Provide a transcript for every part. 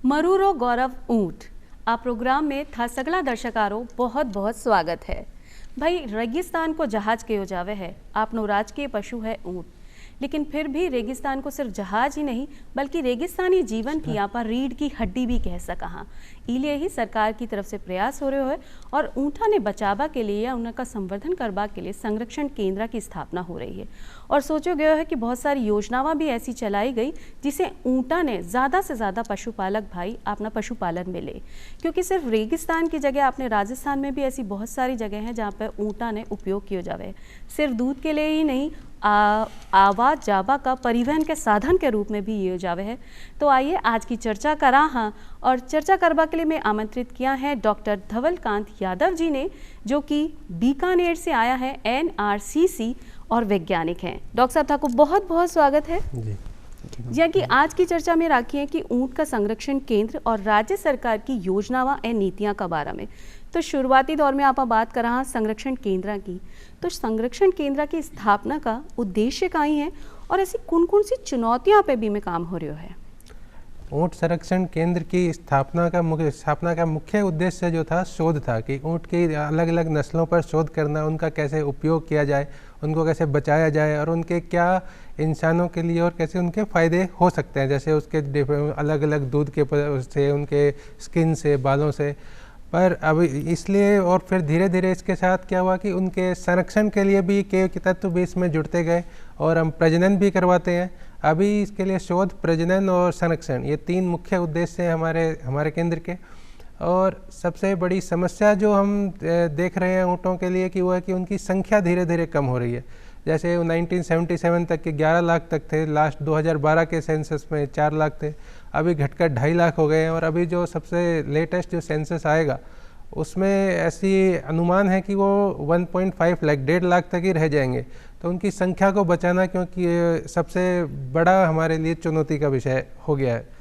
मरूरो गौरव ऊंट आ प्रोग्राम में था सगला दर्शकारों बहुत बहुत स्वागत है। भाई रेगिस्तान को जहाज कहो जावे है, आपनो राजकीय पशु है ऊंट, लेकिन फिर भी रेगिस्तान को सिर्फ जहाज ही नहीं बल्कि रेगिस्तानी जीवन की यहाँ पर रीढ़ की हड्डी भी कह सका हाँ। इलिए ही सरकार की तरफ से प्रयास हो रहे है और ऊँटा ने बचावा के लिए या उनका संवर्धन करवा के लिए संरक्षण केंद्र की स्थापना हो रही है। और सोचो गया है कि बहुत सारी योजनाएं भी ऐसी चलाई गई जिसे ऊँटा ने ज़्यादा से ज़्यादा पशुपालक भाई अपना पशुपालन में ले, क्योंकि सिर्फ रेगिस्तान की जगह अपने राजस्थान में भी ऐसी बहुत सारी जगह हैं जहाँ पर ऊँटा ने उपयोग किया जावे, सिर्फ दूध के लिए ही नहीं आवाज जावा का परिवहन के साधन के रूप में भी ये जावे है। तो आइए आज की चर्चा करा हाँ, और चर्चा करवा के लिए मैं आमंत्रित किया है डॉक्टर धवलकांत यादव जी ने, जो कि बीकानेर से आया है, NRCC और वैज्ञानिक हैं। डॉक्टर साहब आपको बहुत बहुत स्वागत है जी। जहाँ की आज की चर्चा में राखी है कि ऊँट का संरक्षण केंद्र और राज्य सरकार की योजनावां एवं नीतियां का बारे में। तो शुरुआती दौर में आप बात कर रहा संरक्षण केंद्र की, तो संरक्षण केंद्र की स्थापना का उद्देश्य का ही है और ऐसी कौन कौन सी चुनौतियां पे भी में काम हो रही है? ऊँट संरक्षण केंद्र की स्थापना का मुख्य उद्देश्य जो था शोध था कि ऊँट की अलग अलग नस्लों पर शोध करना, उनका कैसे उपयोग किया जाए, उनको कैसे बचाया जाए और उनके क्या इंसानों के लिए और कैसे उनके फ़ायदे हो सकते हैं, जैसे उसके अलग अलग दूध के से, उनके स्किन से, बालों से। पर अब इसलिए और फिर धीरे धीरे इसके साथ क्या हुआ कि उनके संरक्षण के लिए भी कई तत्व भी इसमें जुड़ते गए और हम प्रजनन भी करवाते हैं। अभी इसके लिए शोध, प्रजनन और संरक्षण, ये तीन मुख्य उद्देश्य हैं हमारे केंद्र के। और सबसे बड़ी समस्या जो हम देख रहे हैं ऊँटों के लिए कि वो है कि उनकी संख्या धीरे धीरे कम हो रही है। जैसे 1977 तक के 11 लाख तक थे, लास्ट 2012 के सेंसस में 4 लाख थे, अभी घटकर 2.5 लाख हो गए हैं। और अभी जो सबसे लेटेस्ट जो सेंसस आएगा उसमें ऐसी अनुमान है कि वो 1.5 लाख, 1.5 लाख तक ही रह जाएंगे। तो उनकी संख्या को बचाना क्योंकि सबसे बड़ा हमारे लिए चुनौती का विषय हो गया है।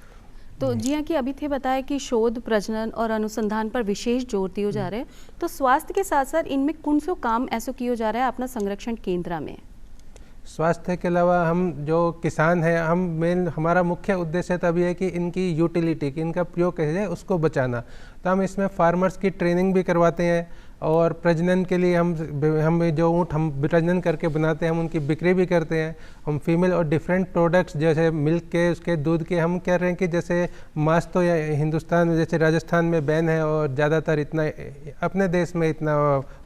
तो जी हाँ, कि अभी थे बताया कि शोध, प्रजनन और अनुसंधान पर विशेष जोर दिया जा रहा है, तो स्वास्थ्य के साथ साथ इनमें कौन सो काम ऐसा किया जा रहा है अपना संरक्षण केंद्र में? स्वास्थ्य के अलावा हम जो किसान हैं, हमारा मुख्य उद्देश्य तभी है कि इनकी यूटिलिटी, कि इनका प्रयोग कैसे है उसको बचाना। तो हम इसमें फार्मर्स की ट्रेनिंग भी करवाते हैं और प्रजनन के लिए हम जो ऊँट हम प्रजनन करके बनाते हैं हम उनकी बिक्री भी करते हैं। हम फीमेल और डिफरेंट प्रोडक्ट्स जैसे मिल्क के, उसके दूध के, हम कह रहे हैं कि जैसे मांस तो हिंदुस्तान में, जैसे राजस्थान में बैन है और ज़्यादातर इतना अपने देश में इतना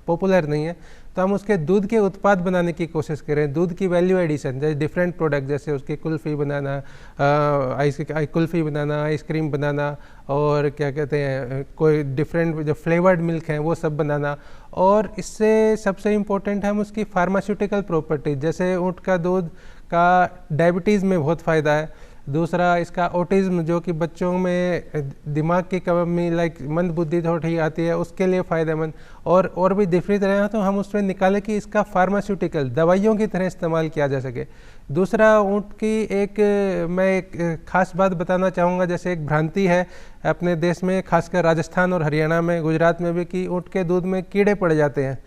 पॉपुलर नहीं है, तो हम उसके दूध के उत्पाद बनाने की कोशिश करें। दूध की वैल्यू एडिशन, जैसे डिफरेंट प्रोडक्ट, जैसे उसकी कुल्फ़ी बनाना, कुल्फ़ी बनाना, आइसक्रीम बनाना, और क्या कहते हैं कोई डिफरेंट जो फ्लेवर्ड मिल्क हैं वो सब बनाना। और इससे सबसे इम्पोर्टेंट है हम उसकी फार्मास्यूटिकल प्रॉपर्टीज, जैसे ऊँट का दूध का डायबिटीज़ में बहुत फ़ायदा है। दूसरा इसका ऑटिज़्म, जो कि बच्चों में दिमाग की कमी, लाइक मंद बुद्धि थोड़ी आती है, उसके लिए फ़ायदेमंद। और भी दूसरी तरह तो हम उसमें निकालें कि इसका फार्मास्यूटिकल दवाइयों की तरह इस्तेमाल किया जा सके। दूसरा ऊँट की मैं एक ख़ास बात बताना चाहूँगा, जैसे एक भ्रांति है अपने देश में, खासकर राजस्थान और हरियाणा में, गुजरात में भी, कि ऊँट के दूध में कीड़े पड़ जाते हैं।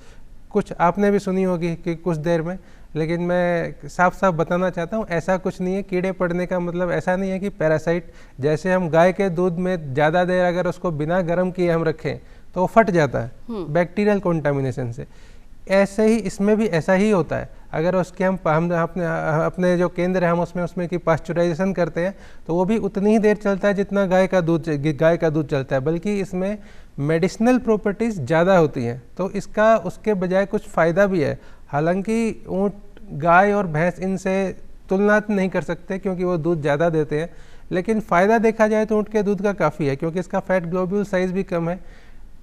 कुछ आपने भी सुनी होगी कि कुछ देर में, लेकिन मैं साफ साफ बताना चाहता हूँ ऐसा कुछ नहीं है। कीड़े पड़ने का मतलब ऐसा नहीं है कि पैरासाइट, जैसे हम गाय के दूध में ज़्यादा देर अगर उसको बिना गर्म किए हम रखें तो वो फट जाता है बैक्टीरियल कॉन्टामिनेशन से, ऐसे ही इसमें भी ऐसा ही होता है। अगर उसके हम अपने जो केंद्र है हम उसमें की पास्चुराइजेशन करते हैं तो वो भी उतनी ही देर चलता है जितना गाय का दूध चलता है, बल्कि इसमें मेडिसिनल प्रॉपर्टीज़ ज़्यादा होती हैं। तो इसका उसके बजाय कुछ फ़ायदा भी है। हालांकि ऊँट, गाय और भैंस इनसे तुलना नहीं कर सकते क्योंकि वो दूध ज़्यादा देते हैं, लेकिन फ़ायदा देखा जाए तो ऊँट के दूध का काफ़ी है, क्योंकि इसका फैट ग्लोब्यूल साइज़ भी कम है,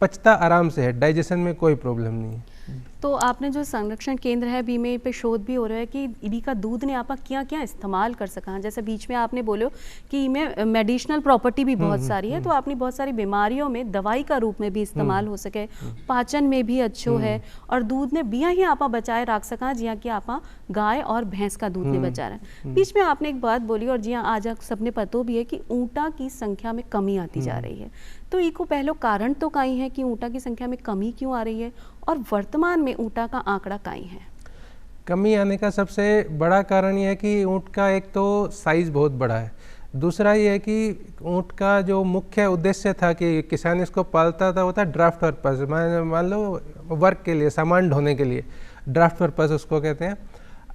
पचता आराम से है, डाइजेशन में कोई प्रॉब्लम नहीं है। तो आपने जो संरक्षण केंद्र है बीमे पे शोध भी हो रहा है कि इबी का दूध ने आप क्या क्या इस्तेमाल कर सका, जैसे बीच में आपने बोलो कि इनमें मेडिसिनल प्रॉपर्टी भी बहुत सारी है, तो आपने बहुत सारी बीमारियों में दवाई का रूप में भी इस्तेमाल हो सके, पाचन में भी अच्छो है, और दूध ने बिया ही आप बचाए रख सका, जिया कि आप गाय और भैंस का दूध ने बचा रहे हैं। बीच में आपने एक बात बोली और जिया आज सबने पतो भी है कि ऊँटा की संख्या में कमी आती जा रही है, तो इको पहलो कारण तो काई है कि ऊँटा की संख्या में कमी क्यों आ रही है, और वर्तमान में ऊँटा का आंकड़ा काई है? कमी आने का सबसे बड़ा कारण ये है कि ऊँट का एक तो साइज़ बहुत बड़ा है। दूसरा ये है कि ऊँट का जो मुख्य उद्देश्य था कि किसान इसको पालता था वो था ड्राफ्ट पर्पस, मान लो वर्क के लिए, सामान ढोने के लिए, ड्राफ्ट पर्पस उसको कहते हैं।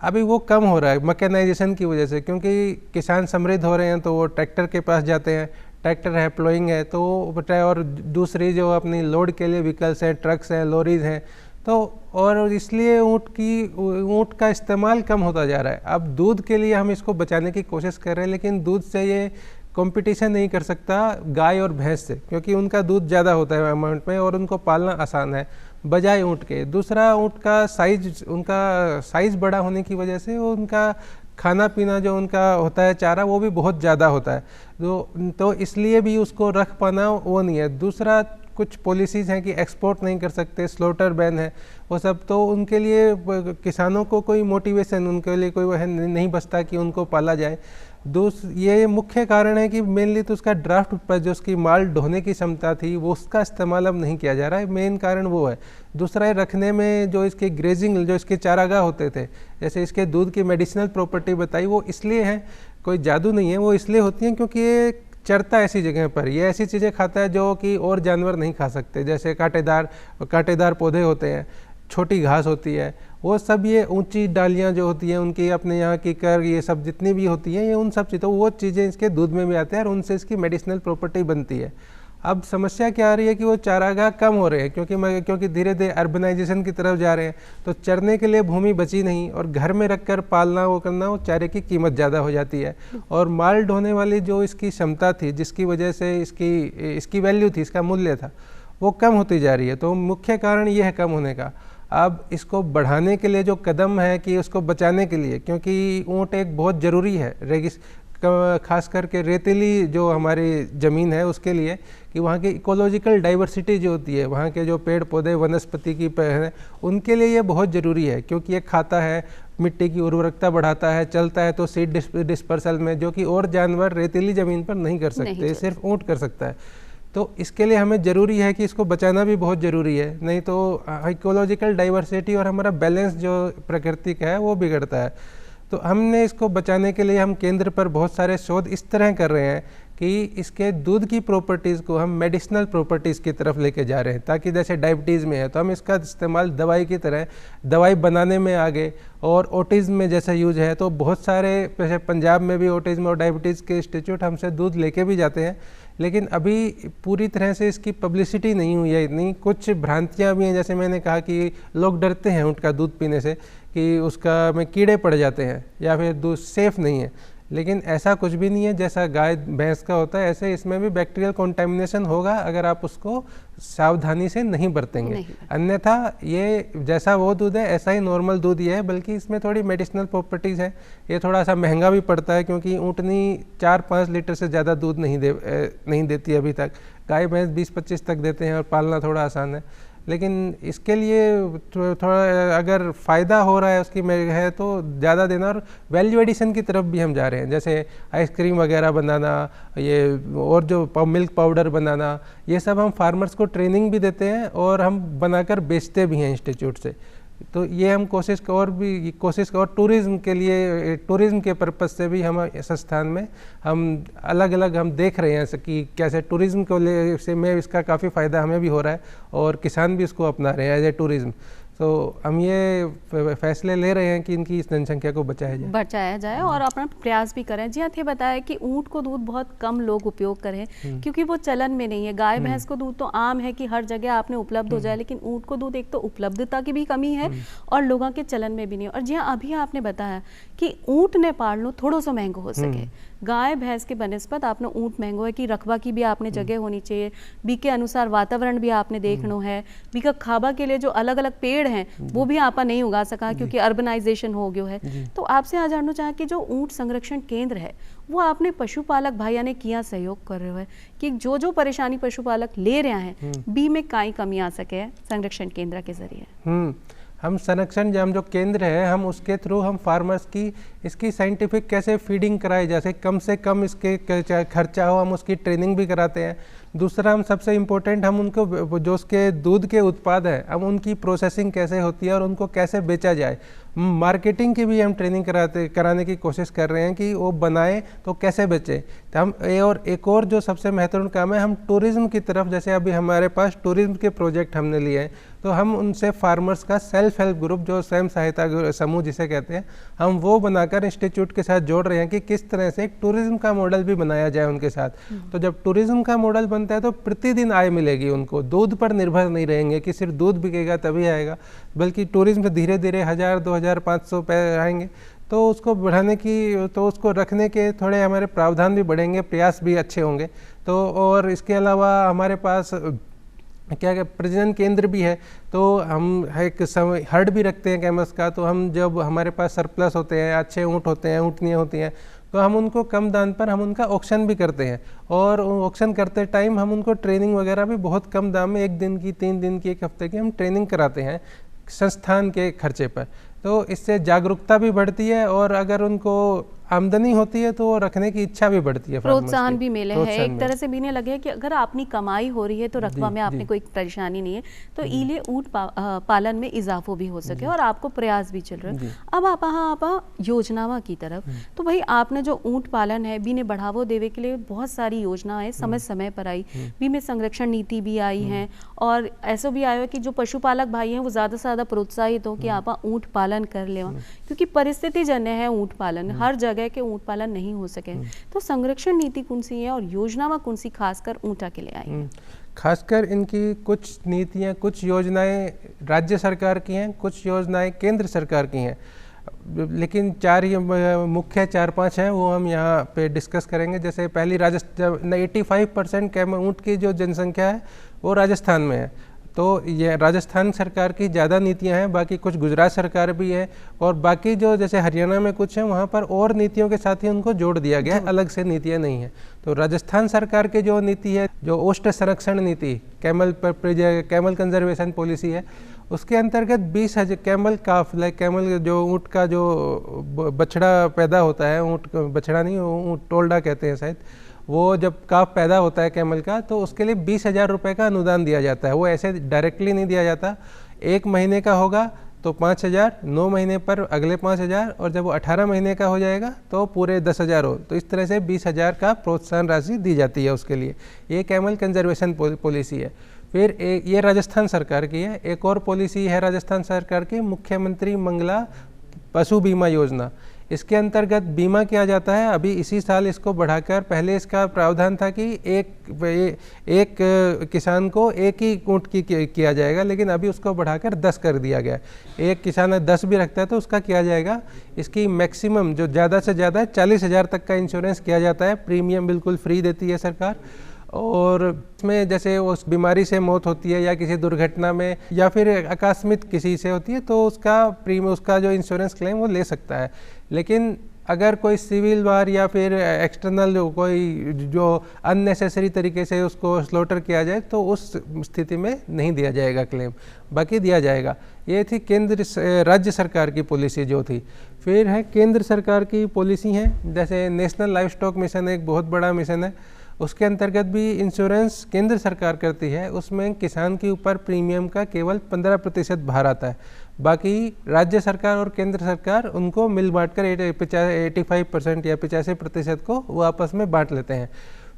अभी वो कम हो रहा है मैकेनाइजेशन की वजह से, क्योंकि किसान समृद्ध हो रहे हैं तो वो ट्रैक्टर के पास जाते हैं, ट्रैक्टर है, प्लोइंग है, तो और दूसरी जो अपनी लोड के लिए व्हीकल्स हैं, ट्रक्स हैं, लॉरीज हैं, तो और इसलिए ऊँट का इस्तेमाल कम होता जा रहा है। अब दूध के लिए हम इसको बचाने की कोशिश कर रहे हैं, लेकिन दूध से ये कंपटीशन नहीं कर सकता गाय और भैंस से, क्योंकि उनका दूध ज़्यादा होता है अमाउंट में और उनको पालना आसान है बजाय ऊँट के। दूसरा, ऊँट का साइज़ बड़ा होने की वजह से उनका खाना पीना जो उनका होता है चारा वो भी बहुत ज़्यादा होता है, तो इसलिए भी उसको रख पाना वो नहीं है। दूसरा, कुछ पॉलिसीज़ हैं कि एक्सपोर्ट नहीं कर सकते, स्लॉटर बैन है, वो सब, तो उनके लिए किसानों को कोई मोटिवेशन, उनके लिए कोई वह नहीं बचता कि उनको पाला जाए। ये मुख्य कारण है कि मेनली तो उसका ड्राफ्ट पर जो उसकी माल ढोने की क्षमता थी वो उसका इस्तेमाल अब नहीं किया जा रहा है, मेन कारण वो है। दूसरा है रखने में जो इसके ग्रेजिंग, जो इसके चारागाह होते थे, जैसे इसके दूध की मेडिसिनल प्रॉपर्टी बताई, वो इसलिए है, कोई जादू नहीं है, वो इसलिए होती हैं क्योंकि ये चरता ऐसी जगह पर, ये ऐसी चीज़ें खाता है जो कि और जानवर नहीं खा सकते, जैसे कांटेदार पौधे होते हैं, छोटी घास होती है, वो सब, ये ऊंची डालियाँ जो होती हैं उनकी, अपने यहाँ की कर, ये सब जितनी भी होती हैं, ये उन सब चीज़ों, वो चीज़ें इसके दूध में भी आते हैं और उनसे इसकी मेडिसिनल प्रॉपर्टी बनती है। अब समस्या क्या आ रही है कि वो चारागाह कम हो रहे हैं, क्योंकि धीरे धीरे अर्बनाइजेशन की तरफ जा रहे हैं, तो चरने के लिए भूमि बची नहीं, और घर में रखकर पालना, वो करना, वो चारे की कीमत ज़्यादा हो जाती है, और माल ढोने वाली जो इसकी क्षमता थी, जिसकी वजह से इसकी वैल्यू थी, इसका मूल्य था, वो कम होती जा रही है। तो मुख्य कारण ये है कम होने का। अब इसको बढ़ाने के लिए जो कदम है कि उसको बचाने के लिए, क्योंकि ऊँट एक बहुत ज़रूरी है खास करके रेतीली जो हमारी ज़मीन है उसके लिए, कि वहाँ की इकोलॉजिकल डाइवर्सिटी जो होती है, वहाँ के जो पेड़ पौधे वनस्पति की हैं, उनके लिए ये बहुत ज़रूरी है, क्योंकि ये खाता है, मिट्टी की उर्वरकता बढ़ाता है, चलता है तो सीड डिस्पर्सल में, जो कि और जानवर रेतीली ज़मीन पर नहीं कर सकते, सिर्फ ऊँट कर सकता है। तो इसके लिए हमें ज़रूरी है कि इसको बचाना भी बहुत ज़रूरी है, नहीं तो इकोलॉजिकल डाइवर्सिटी और हमारा बैलेंस जो प्रकृति का है वो बिगड़ता है। तो हमने इसको बचाने के लिए हम केंद्र पर बहुत सारे शोध इस तरह कर रहे हैं कि इसके दूध की प्रॉपर्टीज़ को हम मेडिसिनल प्रॉपर्टीज़ की तरफ लेके जा रहे हैं, ताकि जैसे डायबिटीज़ में है तो हम इसका इस्तेमाल दवाई की तरह दवाई बनाने में आगे, और ऑटिज़म में जैसा यूज है तो बहुत सारे, जैसे पंजाब में भी ऑटिज़म और डायबिटीज़ के इंस्टीट्यूट हमसे दूध लेके भी जाते हैं, लेकिन अभी पूरी तरह से इसकी पब्लिसिटी नहीं हुई है, इतनी कुछ भ्रांतियाँ भी हैं। जैसे मैंने कहा कि लोग डरते हैं ऊँट का दूध पीने से कि उसका में कीड़े पड़ जाते हैं या फिर दूध सेफ़ नहीं है, लेकिन ऐसा कुछ भी नहीं है। जैसा गाय भैंस का होता है ऐसे इसमें भी बैक्टीरियल कॉन्टेमिनेशन होगा अगर आप उसको सावधानी से नहीं बरतेंगे, अन्यथा ये जैसा वो दूध है ऐसा ही नॉर्मल दूध ही है, बल्कि इसमें थोड़ी मेडिसिनल प्रॉपर्टीज़ है। ये थोड़ा सा महंगा भी पड़ता है, क्योंकि ऊँटनी 4-5 लीटर से ज़्यादा दूध नहीं देती अभी तक, गाय भैंस 20-25 तक देते हैं और पालना थोड़ा आसान है। लेकिन इसके लिए थोड़ा अगर फ़ायदा हो रहा है उसकी है तो ज़्यादा देना, और वैल्यू एडिशन की तरफ भी हम जा रहे हैं, जैसे आइसक्रीम वगैरह बनाना, ये और जो मिल्क पाउडर बनाना, ये सब हम फार्मर्स को ट्रेनिंग भी देते हैं और हम बनाकर बेचते भी हैं इंस्टीट्यूट से। तो ये हम कोशिश और टूरिज़्म के लिए, टूरिज़्म के पर्पज़ से भी हम संस्थान में हम अलग अलग हम देख रहे हैं कि कैसे टूरिज़्म को से में इसका काफ़ी फ़ायदा हमें भी हो रहा है और किसान भी इसको अपना रहे हैं एज ए टूरिज़्म। तो हम ये फैसले ले रहे हैं कि इनकी इस जनसंख्या को बचाया जाए और अपना प्रयास भी करें। जी हाँ, ये बताया कि ऊँट को दूध बहुत कम लोग उपयोग करें क्योंकि वो चलन में नहीं है। गाय भैंस को दूध तो आम है कि हर जगह आपने उपलब्ध हो जाए, लेकिन ऊँट को दूध एक तो उपलब्धता की भी कमी है और लोगों के चलन में भी नहीं। और जी हाँ, अभी आपने बताया कि ऊँट ने पाल लो थोड़ा सा महंगा हो सके, गाय भैंस के बनस्पत आपने ऊँट महंगो है कि रकबा की भी आपने जगह होनी चाहिए, बी के अनुसार वातावरण भी आपने देखना है, बी का खाबा के लिए जो अलग अलग पेड़ हैं वो भी आपा नहीं उगा सका क्योंकि अर्बनाइजेशन हो गया है। तो आपसे आज जानना चाहें कि जो ऊँट संरक्षण केंद्र है वो आपने पशुपालक भाइयों ने किया सहयोग कर रहे हैं कि जो परेशानी पशुपालक ले रहे हैं बी में काई कमी आ सके संरक्षण केंद्र के जरिए। हम संरक्षण जो केंद्र है हम उसके थ्रू हम फार्मर्स की इसकी साइंटिफिक कैसे फीडिंग कराई जा सके, कम से कम इसके खर्चा हो, हम उसकी ट्रेनिंग भी कराते हैं। दूसरा, हम सबसे इम्पोर्टेंट हम उनको जो उसके दूध के उत्पाद हैं हम उनकी प्रोसेसिंग कैसे होती है और उनको कैसे बेचा जाए मार्केटिंग की भी हम ट्रेनिंग कराने की कोशिश कर रहे हैं कि वो बनाए तो कैसे बेचें। तो हम एक और जो सबसे महत्वपूर्ण काम है, हम टूरिज़्म की तरफ, जैसे अभी हमारे पास टूरिज़्म के प्रोजेक्ट हमने लिए हैं, तो हम उनसे फार्मर्स का सेल्फ हेल्प ग्रुप, जो स्वयं सहायता समूह जिसे कहते हैं, हम वो बनाकर इंस्टीट्यूट के साथ जोड़ रहे हैं कि किस तरह से एक टूरिज़्म का मॉडल भी बनाया जाए उनके साथ। तो जब टूरिज़्म का मॉडल बनता है तो प्रतिदिन आय मिलेगी उनको, दूध पर निर्भर नहीं रहेंगे कि सिर्फ दूध बिकेगा तभी आएगा, बल्कि टूरिज़्म से धीरे धीरे 1000, 2000, 500 रुपये आएंगे। तो उसको बढ़ाने की, तो उसको रखने के थोड़े हमारे प्रावधान भी बढ़ेंगे, प्रयास भी अच्छे होंगे। तो और इसके अलावा हमारे पास क्या प्रजनन केंद्र भी है, तो हम एक हर्ड भी रखते हैं कैमल्स का। तो हम जब हमारे पास सरप्लस होते हैं, अच्छे ऊँट होते हैं, ऊँटनियाँ होती हैं, तो हम उनको कम दाम पर हम उनका ऑक्शन भी करते हैं। और ऑक्शन करते टाइम हम उनको ट्रेनिंग वगैरह भी बहुत कम दाम में, 1 दिन की, 3 दिन की, 1 हफ्ते की हम ट्रेनिंग कराते हैं संस्थान के खर्चे पर। तो इससे जागरूकता भी बढ़ती है और अगर उनको आमदनी होती है तो रखने की इच्छा भी बढ़ती है, प्रोत्साहन भी मिले है। एक तरह से भी नहीं लगे कि अगर अपनी कमाई हो रही है तो रकबा में आपने कोई परेशानी नहीं है, तो इले ऊँट पालन में इजाफो भी हो सके और आपको प्रयास भी चल रहे हैं। अब आप योजनावा की तरफ, तो भाई आपने जो ऊँट पालन है भी ने बढ़ावो देवे के लिए बहुत सारी योजनाएं समय समय पर आई, भी में संरक्षण नीति भी आई है, और ऐसा भी आया कि जो पशुपालक भाई हैं वो ज़्यादा से ज़्यादा प्रोत्साहित हो कि आप ऊँट पालन कर ले, क्योंकि परिस्थिति जन्य है ऊँट पालन, हर जगह के ऊँट पालन नहीं हो सके। तो संरक्षण नीति कौन सी है और योजनावा कौन सी खासकर ऊँटा के लिए आई? खासकर इनकी कुछ नीतियाँ, कुछ योजनाएं राज्य सरकार की हैं, कुछ योजनाएं केंद्र सरकार की हैं, लेकिन मुख्य 4-5 हैं, वो हम यहाँ पे डिस्कस करेंगे। जैसे पहली, राजस्थान 85% ऊँट की जो जनसंख्या है वो राजस्थान में है, तो ये राजस्थान सरकार की ज़्यादा नीतियां हैं। बाकी कुछ गुजरात सरकार भी है, और बाकी जो जैसे हरियाणा में कुछ है, वहाँ पर और नीतियों के साथ ही उनको जोड़ दिया गया है, अलग से नीतियां नहीं है। तो राजस्थान सरकार की जो नीति है, जो ओष्ठ संरक्षण नीति, कैमल कंजर्वेशन पॉलिसी है, उसके अंतर्गत 20,000 कैमल काफ, कैमल जो ऊँट का जो बछड़ा पैदा होता है, ऊँट बछड़ा नहीं, ऊँट टोल्डा कहते हैं शायद, वो जब काफ पैदा होता है कैमल का, तो उसके लिए 20,000 रुपये का अनुदान दिया जाता है। वो ऐसे डायरेक्टली नहीं दिया जाता, 1 महीने का होगा तो 5,000, 9 महीने पर अगले 5,000, और जब वो 18 महीने का हो जाएगा तो पूरे 10,000 हो। तो इस तरह से 20,000 का प्रोत्साहन राशि दी जाती है उसके लिए। ये कैमल कंजर्वेशन पॉलिसी है। फिर ये राजस्थान सरकार की है। एक और पॉलिसी है राजस्थान सरकार की, मुख्यमंत्री मंगला पशु बीमा योजना। इसके अंतर्गत बीमा किया जाता है। अभी इसी साल इसको बढ़ाकर, पहले इसका प्रावधान था कि एक किसान को एक ही ऊँट की किया जाएगा, लेकिन अभी उसको बढ़ाकर 10 कर दिया गया। एक किसान 10 भी रखता है तो उसका किया जाएगा। इसकी मैक्सिमम जो ज़्यादा से ज़्यादा है 40,000 तक का इंश्योरेंस किया जाता है। प्रीमियम बिल्कुल फ्री देती है सरकार। और इसमें जैसे उस बीमारी से मौत होती है या किसी दुर्घटना में या फिर आकस्मिक किसी से होती है, तो उसका जो इंश्योरेंस क्लेम वो ले सकता है। लेकिन अगर कोई सिविल वार या फिर एक्सटर्नल कोई जो अननेसेसरी तरीके से उसको स्लॉटर किया जाए, तो उस स्थिति में नहीं दिया जाएगा क्लेम, बाकी दिया जाएगा। ये थी राज्य सरकार की पॉलिसी जो थी। फिर है केंद्र सरकार की पॉलिसी हैं, जैसे नेशनल लाइव स्टॉक मिशन एक बहुत बड़ा मिशन है, उसके अंतर्गत भी इंश्योरेंस केंद्र सरकार करती है। उसमें किसान के ऊपर प्रीमियम का केवल 15% भार आता है, बाकी राज्य सरकार और केंद्र सरकार उनको मिल बांट कर 85% या 85% को वो आपस में बांट लेते हैं।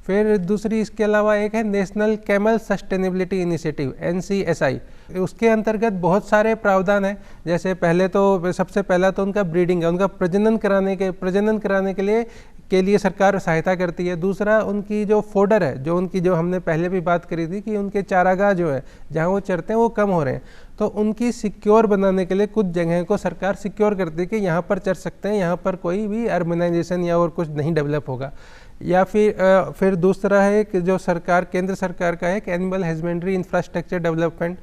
फिर दूसरी इसके अलावा एक है national camel sustainability initiative, NCSI। उसके अंतर्गत बहुत सारे प्रावधान हैं। जैसे सबसे पहला तो उनका ब्रीडिंग है, उनका प्रजनन कराने के लिए सरकार सहायता करती है। दूसरा उनकी जो फोडर है, जो हमने पहले भी बात करी थी कि उनके चारागाह जो है जहाँ वो चरते हैं वो कम हो रहे हैं, तो उनकी सिक्योर बनाने के लिए कुछ जगह को सरकार सिक्योर करती है कि यहाँ पर चर सकते हैं, यहाँ पर कोई भी अर्बनाइजेशन या और कुछ नहीं डेवलप होगा। या फिर दूसरा है कि जो केंद्र सरकार का है कि एनिमल हस्बेंड्री इंफ्रास्ट्रक्चर डेवलपमेंट।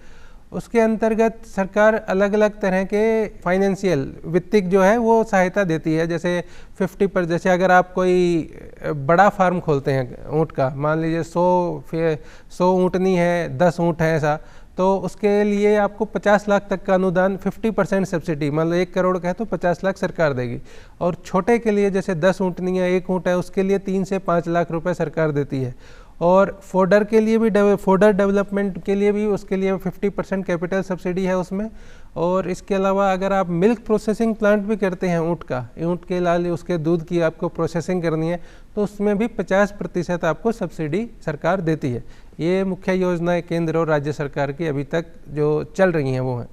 उसके अंतर्गत सरकार अलग अलग तरह के फाइनेंशियल वित्तिक जो है वो सहायता देती है। जैसे 50%, जैसे अगर आप कोई बड़ा फार्म खोलते हैं ऊँट का, मान लीजिए 100 ऊँटनी है, 10 ऊँट है ऐसा, तो उसके लिए आपको 50 लाख तक का अनुदान, 50% सब्सिडी, मान लो 1 करोड़ का है तो 50 लाख सरकार देगी। और छोटे के लिए जैसे 10 ऊँटनी है, 1 ऊँट है, उसके लिए 3 से 5 लाख रुपए सरकार देती है। और फोडर के लिए भी, फोडर डेवलपमेंट के लिए भी उसके लिए 50% कैपिटल सब्सिडी है उसमें। और इसके अलावा अगर आप मिल्क प्रोसेसिंग प्लांट भी करते हैं ऊँट के लाल उसके दूध की आपको प्रोसेसिंग करनी है, तो उसमें भी 50% आपको सब्सिडी सरकार देती है। ये मुख्य योजनाएं केंद्र और राज्य सरकार की अभी तक जो चल रही हैं वो हैं।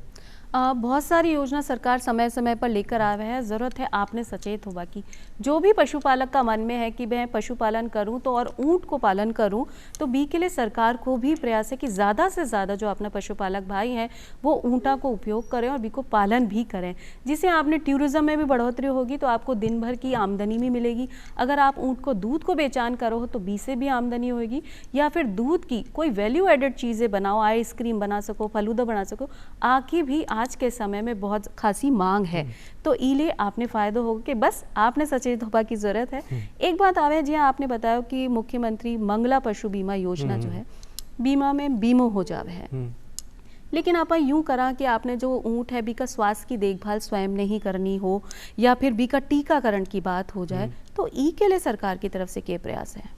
बहुत सारी योजना सरकार समय समय पर लेकर आ रहे हैं। ज़रूरत है आपने सचेत होगा कि जो भी पशुपालक का मन में है कि मैं पशुपालन करूं तो और ऊंट को पालन करूं, तो बी के लिए सरकार को भी प्रयास है कि ज़्यादा से ज़्यादा जो अपने पशुपालक भाई हैं वो ऊँटा को उपयोग करें और बी को पालन भी करें, जिससे आपने टूरिज़्म में भी बढ़ोतरी होगी तो आपको दिन भर की आमदनी भी मिलेगी। अगर आप ऊँट को दूध को बेचान करो तो बी से भी आमदनी होगी, या फिर दूध की कोई वैल्यू एडेड चीज़ें बनाओ, आइसक्रीम बना सको, फलूदा बना सको, आकी भी आज के समय में बहुत खासी मांग है। तो इले आपने फायदा होगा कि बस आपने सचेत होने की जरूरत है। एक बात आवे जी, आपने बताया कि मुख्यमंत्री मंगला पशु बीमा योजना जो है बीमा में बीमो हो जावे है, लेकिन आप यूं करा कि आपने जो ऊँट है बी का स्वास्थ्य की देखभाल स्वयं नहीं करनी हो या फिर बी का टीकाकरण की बात हो जाए, तो ई के लिए सरकार की तरफ से क्या प्रयास है?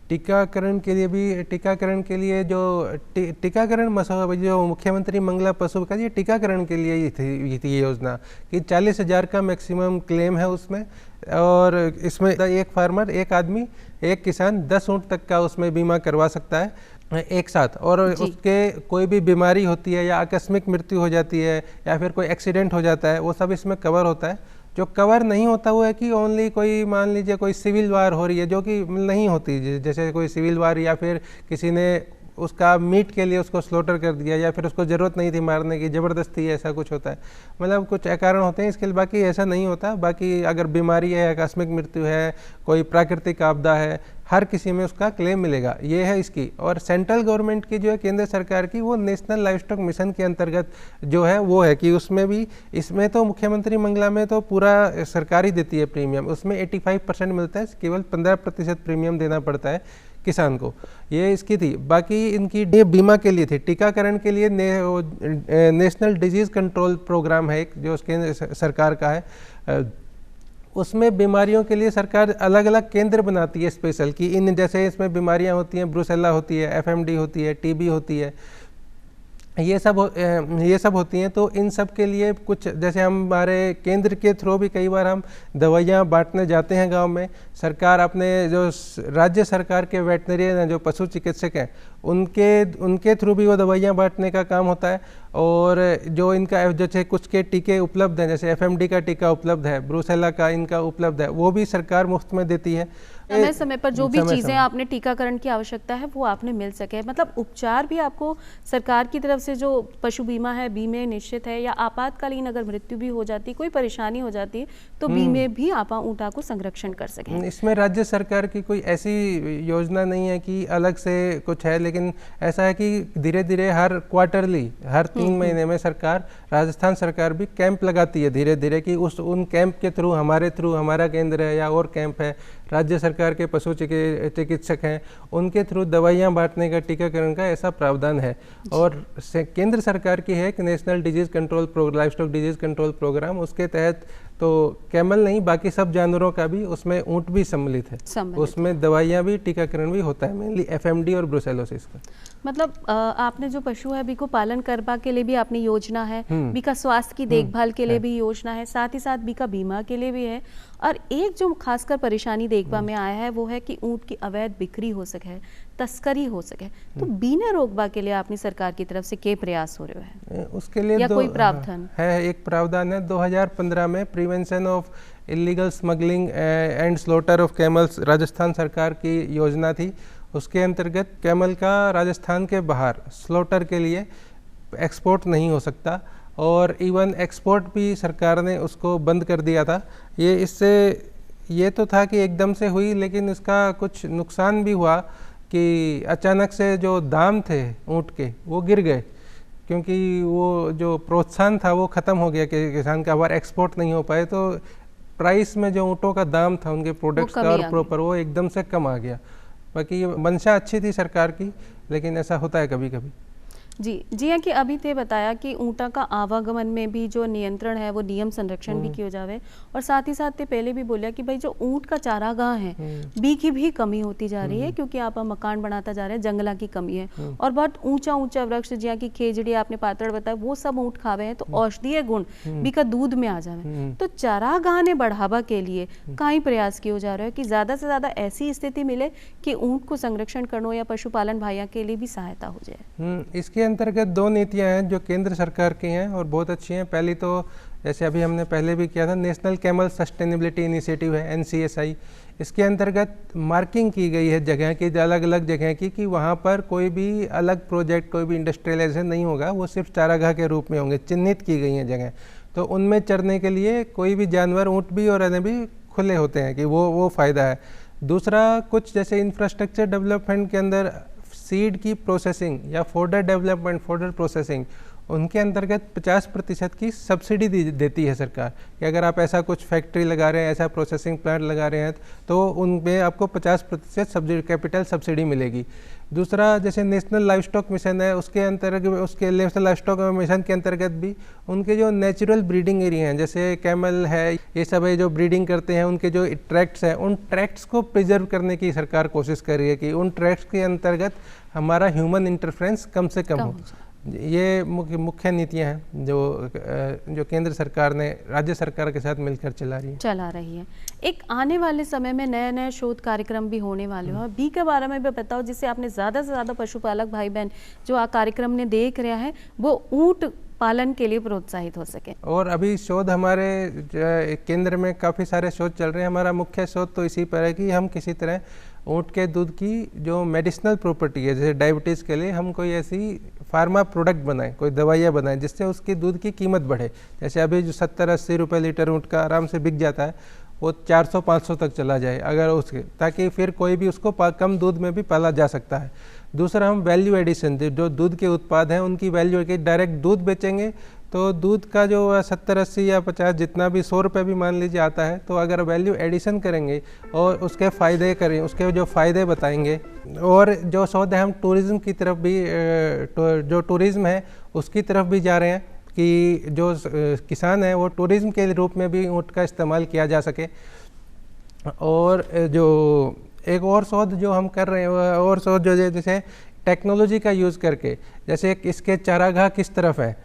टीकाकरण के लिए भी, टीकाकरण के लिए जो टीकाकरण मसौदा जो मुख्यमंत्री मंगला पशु का, ये टीकाकरण के लिए ही थी ये योजना कि 40,000 का मैक्सिमम क्लेम है उसमें, और इसमें एक फार्मर, एक आदमी, एक किसान 10 ऊँट तक का उसमें बीमा करवा सकता है एक साथ। और उसके कोई भी बीमारी होती है या आकस्मिक मृत्यु हो जाती है या फिर कोई एक्सीडेंट हो जाता है, वो सब इसमें कवर होता है। जो कवर नहीं होता हुआ है कि ओनली कोई, मान लीजिए कोई सिविल वार हो रही है जो कि नहीं होती, जैसे कोई सिविल वार या फिर किसी ने उसका मीट के लिए उसको स्लॉटर कर दिया या फिर उसको ज़रूरत नहीं थी मारने की, ज़बरदस्ती ऐसा कुछ होता है, मतलब कुछ कारण होते हैं इसके लिए, बाकी ऐसा नहीं होता। बाकी अगर बीमारी है, आकस्मिक मृत्यु है, कोई प्राकृतिक आपदा है, हर किसी में उसका क्लेम मिलेगा, ये है इसकी। और सेंट्रल गवर्नमेंट की जो है, केंद्र सरकार की, वो नेशनल लाइव स्टॉक मिशन के अंतर्गत जो है वो है कि उसमें भी, इसमें तो मुख्यमंत्री मंगला में तो पूरा सरकार ही देती है प्रीमियम, उसमें 85% मिलता है, केवल 15% प्रीमियम देना पड़ता है किसान को, ये इसकी थी। बाकी इनकी बीमा के लिए थी, टीकाकरण के लिए नेशनल डिजीज़ कंट्रोल प्रोग्राम है एक, जो केंद्र सरकार का है, उसमें बीमारियों के लिए सरकार अलग अलग केंद्र बनाती है स्पेशल, कि इन जैसे इसमें बीमारियां होती हैं, ब्रुसेला होती है, एफएमडी होती है, टीबी होती है, ये सब होती हैं। तो इन सब के लिए कुछ, जैसे हमारे केंद्र के थ्रू भी कई बार हम दवाइयाँ बांटने जाते हैं गांव में, सरकार अपने जो राज्य सरकार के वेटनरियन हैं, जो पशु चिकित्सक हैं, उनके थ्रू भी वो दवाइयाँ बांटने का काम होता है। और जो इनका जैसे कुछ के टीके उपलब्ध हैं, जैसे एफएमडी का टीका उपलब्ध है, ब्रुसेला का इनका उपलब्ध है, वो भी सरकार मुफ्त में देती है। समय समय पर जो भी चीज़ें आपने टीकाकरण की आवश्यकता है वो आपने मिल सके, मतलब उपचार भी आपको सरकार की तरफ से जो पशु बीमा है, बीमे निश्चित है, या आपातकालीन अगर मृत्यु भी हो जाती, कोई परेशानी हो जाती है तो बीमे भी आप ऊँटा को संरक्षण कर सकें। इसमें राज्य सरकार की कोई ऐसी योजना नहीं है कि अलग से कुछ है, लेकिन ऐसा है कि धीरे धीरे हर क्वार्टरली, हर 3 महीने में सरकार, राजस्थान सरकार भी कैंप लगाती है धीरे धीरे, कि उन कैंप के थ्रू, हमारा केंद्र है या और कैंप है, राज्य सरकार के पशु चिकित्सक हैं, उनके थ्रू दवाइयां बांटने का, टीकाकरण का ऐसा प्रावधान है। और केंद्र सरकार की है कि national disease control livestock disease control programme, उसके तहत तो कैमल नहीं, बाकी सब जानवरों का भी, उसमें ऊँट भी सम्मिलित है, उसमें दवाइयाँ भी, टीकाकरण भी होता है, मेनली एफएमडी और ब्रुसेलोसिस का। मतलब आपने जो पशु है बी को पालन करवा के लिए भी अपनी योजना है, बी का स्वास्थ्य की देखभाल के लिए भी योजना है, साथ ही साथ बी का बीमा के लिए भी है। और एक जो खासकर परेशानी देखवा में आया है वो है कि ऊँट की अवैध बिक्री हो सके, तस्करी हो सके, तो बीने रोकबा के लिए अपनी सरकार की तरफ से क्या प्रयास हो रहे हैं? उसके लिए या कोई प्रावधान है? एक प्रावधान है 2015 में, prevention of illegal smuggling and slaughter of camels, Rajasthan सरकार की योजना थी। उसके अंतर्गत कैमल का राजस्थान के बाहर स्लॉटर के लिए एक्सपोर्ट नहीं हो सकता, और इवन एक्सपोर्ट भी सरकार ने उसको बंद कर दिया था। ये तो था कि एकदम से हुई, लेकिन इसका कुछ नुकसान भी हुआ कि अचानक से जो दाम थे ऊँट के वो गिर गए, क्योंकि वो जो प्रोत्साहन था वो ख़त्म हो गया कि किसान का बार एक्सपोर्ट नहीं हो पाए, तो प्राइस में जो ऊँटों का दाम था उनके प्रोडक्ट्स का और प्रॉपर, वो एकदम से कम आ गया। बाकी ये मंशा अच्छी थी सरकार की, लेकिन ऐसा होता है कभी कभी। जी जी हाँ, कि अभी ते बताया कि ऊँटा का आवागमन में भी जो नियंत्रण है वो नियम संरक्षण भी किया जावे, और साथ ही साथ ते पहले भी बोलिया कि भाई जो ऊँट का चारागाह है बी की भी कमी होती जा रही है, क्योंकि आप मकान बनाता जा रहे हैं, जंगला की कमी है, और बहुत ऊंचा ऊंचा वृक्ष जिया की खेजड़ी आपने पातड़ बताया वो सब ऊँट खावे हैं, तो औषधीय गुण बी का दूध में आ जावे। तो चारागाह ने बढ़ावा के लिए कई प्रयास किया जा रहा है कि ज्यादा से ज्यादा ऐसी स्थिति मिले कि ऊँट को संरक्षण करना या पशुपालन भाइयों के लिए भी सहायता हो जाए। इसके अंतर्गत दो नीतियां हैं जो केंद्र सरकार की हैं और बहुत अच्छी हैं। पहली तो जैसे अभी हमने पहले भी किया था, नेशनल कैमल सस्टेनेबिलिटी इनिशिएटिव है, NCSI। इसके अंतर्गत मार्किंग की गई है जगह की, अलग अलग जगह की, कि वहाँ पर कोई भी अलग प्रोजेक्ट, कोई भी इंडस्ट्रियलाइजेशन नहीं होगा, वो सिर्फ चारागाह के रूप में होंगे। चिन्हित की गई हैं जगह, तो उनमें चरने के लिए कोई भी जानवर, ऊँट भी और अन्य भी खुले होते हैं, कि वो फ़ायदा है। दूसरा, कुछ जैसे इंफ्रास्ट्रक्चर डेवलपमेंट के अंदर सीड की प्रोसेसिंग या फोडर डेवलपमेंट, फोडर प्रोसेसिंग, उनके अंतर्गत 50% की सब्सिडी देती है सरकार, कि अगर आप ऐसा कुछ फैक्ट्री लगा रहे हैं, ऐसा प्रोसेसिंग प्लांट लगा रहे हैं, तो उनमें आपको 50% सब्सिडी, कैपिटल सब्सिडी मिलेगी। दूसरा, जैसे नेशनल लाइफ स्टॉक मिशन है, उसके अंतर्गत, उसके नेशनल लाइफ स्टॉक मिशन के अंतर्गत भी उनके जो नेचुरल ब्रीडिंग एरिया हैं, जैसे कैमल है, ये सब है जो ब्रीडिंग करते हैं, उनके जो ट्रैक्ट्स हैं, उन ट्रैक्ट्स को प्रिजर्व करने की सरकार कोशिश कर रही है कि उन ट्रैक्ट्स के अंतर्गत हमारा ह्यूमन इंटरफेरेंस कम से कम हो। ये मुख्य नीतियां हैं जो केंद्र सरकार ने राज्य सरकार के साथ मिलकर चला रही है। एक आने वाले समय में नए नए शोध कार्यक्रम भी होने वाले हैं, बी के बारे में भी बताओ, जिससे आपने ज़्यादा से ज़्यादा पशुपालक भाई बहन जो आ कार्यक्रम ने देख रहा है वो ऊँट पालन के लिए प्रोत्साहित हो सके। और अभी शोध हमारे केंद्र में काफ़ी सारे शोध चल रहे हैं। हमारा मुख्य शोध तो इसी पर है कि हम किसी तरह ऊँट के दूध की जो मेडिसिनल प्रॉपर्टी है, जैसे डायबिटीज़ के लिए हम कोई ऐसी फार्मा प्रोडक्ट बनाएं, कोई दवाइयाँ बनाएं, जिससे उसकी दूध की कीमत बढ़े। जैसे अभी जो 70-80 रुपये लीटर ऊँट का आराम से बिक जाता है, वो 400-500 तक चला जाए अगर उसके, ताकि फिर कोई भी उसको कम दूध में भी पाला जा सकता है। दूसरा, हम वैल्यू एडिशन, जो दूध के उत्पाद हैं उनकी वैल्यू, के डायरेक्ट दूध बेचेंगे तो दूध का जो 70-80 या 50 जितना भी 100 रुपये भी मान लीजिए आता है, तो अगर वैल्यू एडिशन करेंगे और उसके फ़ायदे करें, उसके जो फ़ायदे बताएंगे, और जो शोध है हम टूरिज़्म की तरफ भी, जो टूरिज़्म है उसकी तरफ भी जा रहे हैं, कि जो किसान है वो टूरिज़्म के रूप में भी ऊँट का इस्तेमाल किया जा सके। और जो एक और शोध जो हम कर रहे हैं, और शोध जो जैसे टेक्नोलॉजी का यूज़ करके, जैसे इसके चारागाह किस तरफ है,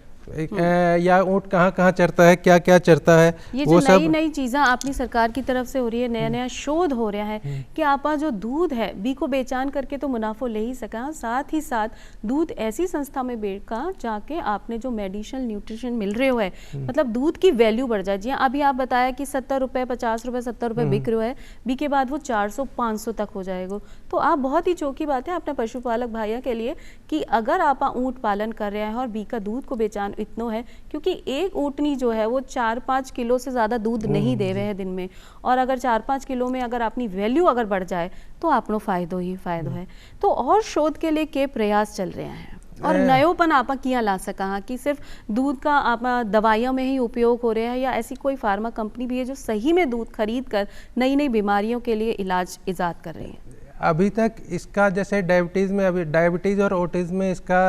या ऊँट कहाँ कहाँ चरता है, क्या क्या चरता है, ये जो नई नई चीज़ें अपनी सरकार की तरफ से हो रही है, नया नया शोध हो रहा है कि आप जो दूध है बी को बेचान करके तो मुनाफो ले ही सका, साथ ही साथ दूध ऐसी संस्था में बेचका जाके आपने जो मेडिसिनल न्यूट्रिशन मिल रहे हो है, मतलब दूध की वैल्यू बढ़ जाए। जी अभी आप बताया कि 70 रुपये, 50 रुपये, 70 रुपये बिक रहे है, बी के बाद वो 400-500 तक हो जाएगा। तो आप बहुत ही चौकी बात है अपने पशुपालक भाइयों के लिए कि अगर आप ऊँट पालन कर रहे हैं और बी का दूध को बेचान इतना है, क्योंकि एक ऊँटनी जो है वो 4-5 किलो से ज़्यादा दूध नहीं दे रहे हैं दिन में, और अगर 4-5 किलो में अगर अपनी वैल्यू अगर बढ़ जाए तो आपनो फायदो ही फायदो है। तो और शोध के लिए के प्रयास चल रहे हैं और नयोपन आप किया ला सका कि सिर्फ दूध का आप दवाइयों में ही उपयोग हो रहा है, या ऐसी कोई फार्मा कंपनी भी है जो सही में दूध खरीद कर नई नई बीमारियों के लिए इलाज ईजाद कर रही है? अभी तक इसका जैसे डायबिटीज़ में, अभी डायबिटीज़ और ऑटिज़म में इसका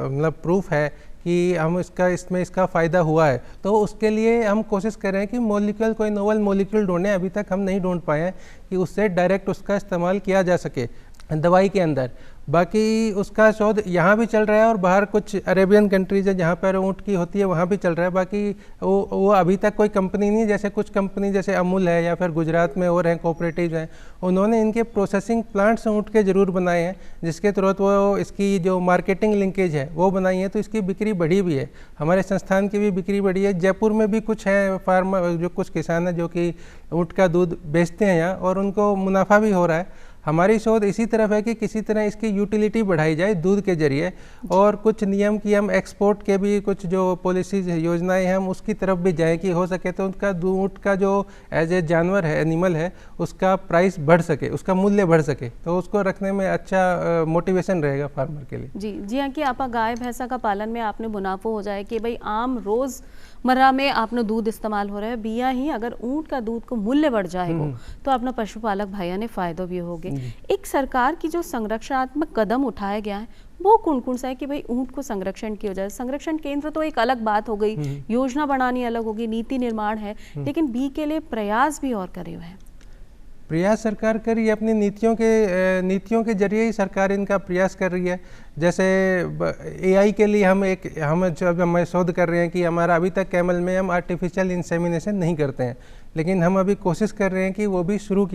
मतलब प्रूफ है कि हम इसमें इसका फ़ायदा हुआ है, तो उसके लिए हम कोशिश कर रहे हैं कि मॉलिक्यूल, कोई नोवल मॉलिक्यूल ढूंढें। अभी तक हम नहीं ढूंढ पाए हैं कि उससे डायरेक्ट उसका इस्तेमाल किया जा सके दवाई के अंदर। बाकी उसका शोध यहाँ भी चल रहा है और बाहर कुछ अरेबियन कंट्रीज है जहाँ पर ऊँट की होती है, वहाँ भी चल रहा है। बाकी वो अभी तक कोई कंपनी नहीं, जैसे कुछ कंपनी जैसे अमूल है या फिर गुजरात में और हैं कोऑपरेटिव हैं, उन्होंने इनके प्रोसेसिंग प्लांट्स ऊँट के ज़रूर बनाए हैं, जिसके तुरंत वो इसकी जो मार्केटिंग लिंकेज है वो बनाई है, तो इसकी बिक्री बढ़ी भी है। हमारे संस्थान की भी बिक्री बढ़ी है। जयपुर में भी कुछ है फार्मा, जो कुछ किसान हैं जो कि ऊँट का दूध बेचते हैं यहाँ, और उनको मुनाफा भी हो रहा है। हमारी शोध इसी तरफ है कि किसी तरह इसकी यूटिलिटी बढ़ाई जाए दूध के जरिए, और कुछ नियम की हम एक्सपोर्ट के भी कुछ जो पॉलिसीज योजनाएं हैं हम उसकी तरफ भी जाएं कि हो सके तो उनका ऊँट का जो एज ए जानवर है, एनिमल है, उसका प्राइस बढ़ सके, उसका मूल्य बढ़ सके, तो उसको रखने में अच्छा मोटिवेशन रहेगा फार्मर के लिए। जी हाँ, कि आप गाय भैंसा का पालन में आपने मुनाफो हो जाए कि भाई आम रोज़ मर्रा में आपनो दूध इस्तेमाल हो रहा है बिया ही अगर ऊँट का दूध को मूल्य बढ़ जाएगा तो अपना पशुपालक भाइयों ने फायदो भी होगे। एक सरकार की जो संरक्षणात्मक कदम उठाया गया है वो कौन कौन सा है कि भाई ऊँट को संरक्षण किया जाए? संरक्षण केंद्र तो एक अलग बात हो गई, योजना बनानी अलग होगी, नीति निर्माण है, लेकिन बी के लिए प्रयास भी और करे हुए हैं। प्रयास सरकार कर रही है, अपनी नीतियों के जरिए ही सरकार इनका प्रयास कर रही है। जैसे एआई के लिए हम जब हम शोध कर रहे हैं कि हमारा अभी तक कैमल में हम आर्टिफिशियल इंसेमिनेशन नहीं करते हैं, लेकिन हम अभी कोशिश कर रहे हैं कि वो भी शुरू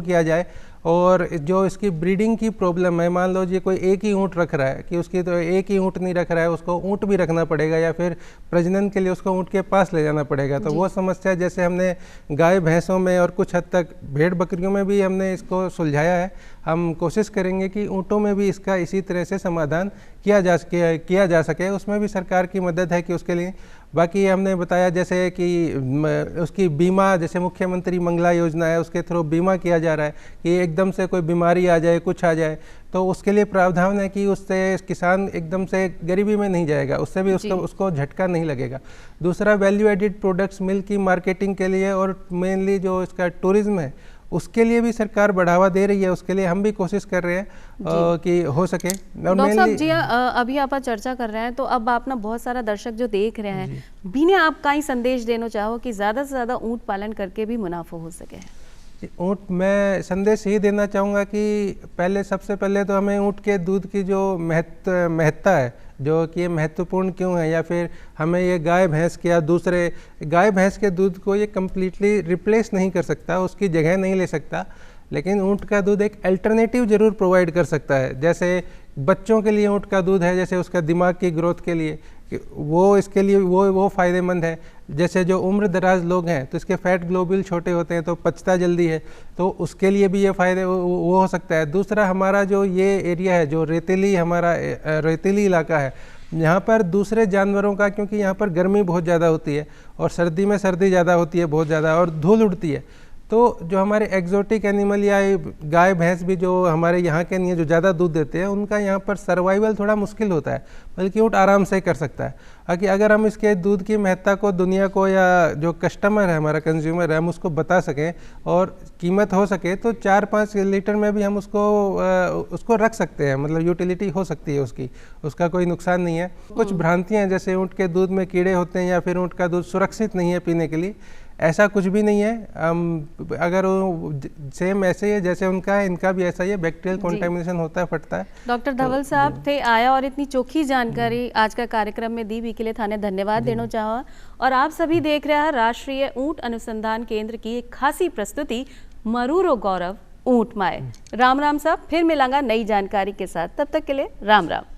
किया जाए। और जो इसकी ब्रीडिंग की प्रॉब्लम है, मान लो जी कोई एक ही ऊँट रख रहा है कि उसकी तो एक ही ऊँट नहीं रख रहा है, उसको ऊँट भी रखना पड़ेगा या फिर प्रजनन के लिए उसको ऊँट के पास ले जाना पड़ेगा। तो वो समस्या जैसे हमने गाय भैंसों में और कुछ हद तक भेड़ बकरियों में भी हमने इसको सुलझाया है, हम कोशिश करेंगे कि ऊँटों में भी इसका इसी तरह से समाधान किया जा सके। उसमें भी सरकार की मदद है कि उसके लिए। बाकी हमने बताया जैसे कि उसकी बीमा, जैसे मुख्यमंत्री मंगला योजना है, उसके थ्रू बीमा किया जा रहा है कि एकदम से कोई बीमारी आ जाए, कुछ आ जाए तो उसके लिए प्रावधान है कि उससे किसान एकदम से गरीबी में नहीं जाएगा, उससे भी उसको झटका नहीं लगेगा। दूसरा, वैल्यू एडिड प्रोडक्ट्स मिल्क की मार्केटिंग के लिए और मेनली जो इसका टूरिज्म है उसके लिए भी सरकार बढ़ावा दे रही है। उसके लिए हम भी कोशिश कर रहे हैं कि हो सके। और डॉक्टर साहब जी, अभी आप चर्चा कर रहे हैं तो अब आप ना बहुत सारा दर्शक जो देख रहे हैं भी ने आप कहीं संदेश देना चाहो कि ज़्यादा से ज़्यादा ऊँट पालन करके भी मुनाफा हो सके? ऊँट, मैं संदेश ये देना चाहूँगा कि सबसे पहले तो हमें ऊँट के दूध की जो महत्ता है, जो कि ये महत्वपूर्ण क्यों है, या फिर हमें ये गाय भैंस के या दूसरे गाय भैंस के दूध को ये कम्प्लीटली रिप्लेस नहीं कर सकता, उसकी जगह नहीं ले सकता, लेकिन ऊँट का दूध एक अल्टरनेटिव ज़रूर प्रोवाइड कर सकता है। जैसे बच्चों के लिए ऊँट का दूध है, जैसे उसका दिमाग की ग्रोथ के लिए वो इसके लिए वो फ़ायदेमंद है। जैसे जो उम्र दराज लोग हैं तो इसके फैट ग्लोबुल छोटे होते हैं तो पचता जल्दी है, तो उसके लिए भी ये फ़ायदे वो हो सकता है। दूसरा, हमारा जो ये एरिया है जो रेतीली इलाका है, यहाँ पर दूसरे जानवरों का, क्योंकि यहाँ पर गर्मी बहुत ज़्यादा होती है और सर्दी में सर्दी ज़्यादा होती है बहुत ज़्यादा और धूल उड़ती है, तो जो हमारे एग्जोटिक एनिमल या गाय भैंस भी जो हमारे यहाँ के नहीं है, जो ज़्यादा दूध देते हैं, उनका यहाँ पर सर्वाइवल थोड़ा मुश्किल होता है, बल्कि ऊँट आराम से कर सकता है। बाकी अगर हम इसके दूध की महत्ता को दुनिया को या जो कस्टमर है, हमारा कंज्यूमर है, हम उसको बता सकें और कीमत हो सके तो 4-5 लीटर में भी हम उसको रख सकते हैं, मतलब यूटिलिटी हो सकती है उसका कोई नुकसान नहीं है। कुछ भ्रांतियाँ जैसे ऊँट के दूध में कीड़े होते हैं या फिर ऊँट का दूध सुरक्षित नहीं है पीने के लिए, ऐसा कुछ भी नहीं है। अगर सेम ऐसे ही है जैसे उनका है, इनका भी ऐसा ही है, बैक्टीरियल कंटामिनेशन होता है, फटता है। डॉक्टर धवल साहब थे आया और इतनी चोखी जानकारी आज का कार्यक्रम में दी, भी के लिए थाने धन्यवाद देना चाहो। और आप सभी देख रहे हैं राष्ट्रीय ऊँट अनुसंधान केंद्र की एक खासी प्रस्तुति मरूरो गौरव ऊँट माए। राम राम साहब, फिर मिलांगा नई जानकारी के साथ, तब तक के लिए राम राम।